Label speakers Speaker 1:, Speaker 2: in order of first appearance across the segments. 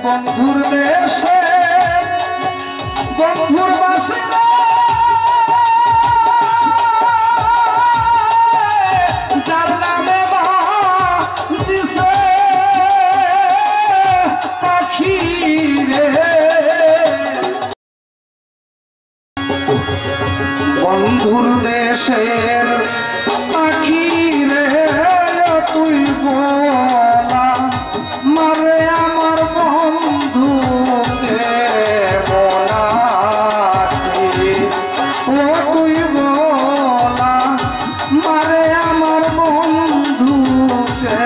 Speaker 1: বন্ধুর দেশে বন্ধুর বাসে যার নামে বাজিছে পাখি রে বন্ধুর দেশের পাখি রে তুই বলা মারে আমার বন্ধুকে বলাছি ও তুই বলা মারে আমার বন্ধুকে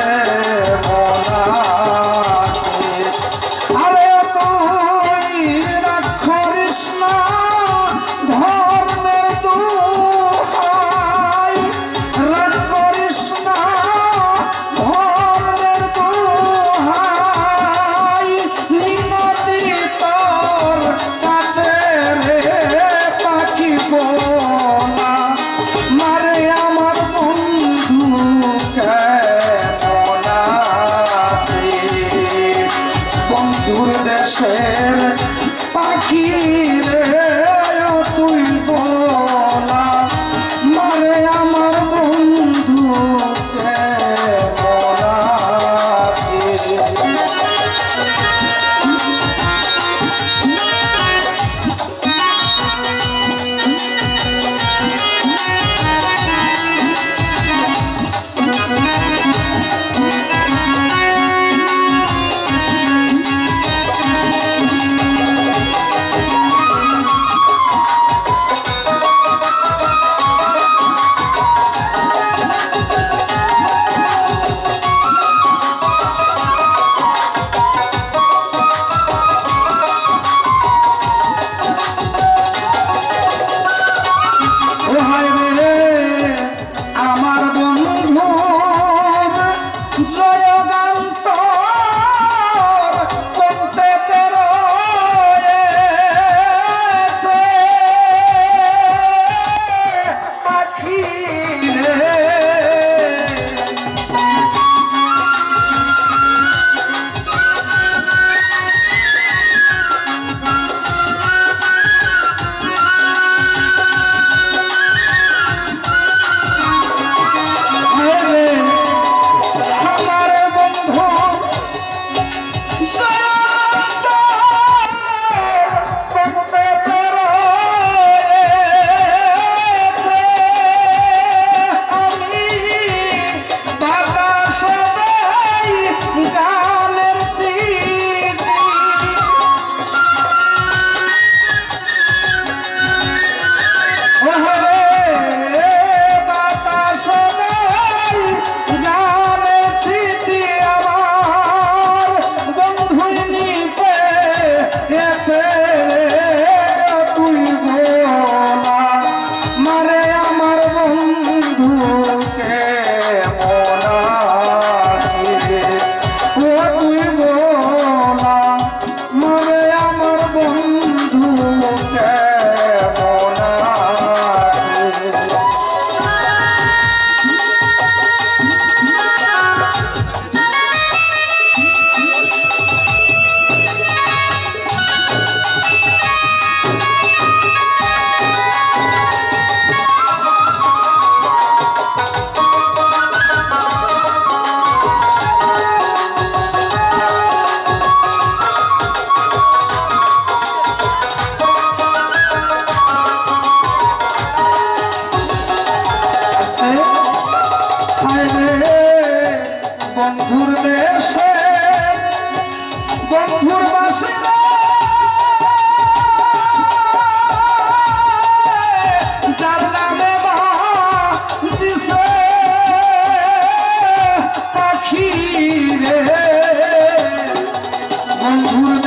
Speaker 1: বলাছি আরে তুই রাগ করিস না ধর্মের দোহাই রাগ করিস না ধর্মের দোহাই মিনতি তোর কাছে রে পাখি বলা মারে আমার বন্ধুকে বলাছি বন্ধুর দেশের পাখি রে তুই বলা মারে আমার বন্ধুকে বলাছি আমার বন্ধুর জয়গান্তর করতে রয়েছে পাখি রে বন্ধুর দেশে বন্ধুর বাসে যার নামে বাজিছে পাখি রে বন্ধুর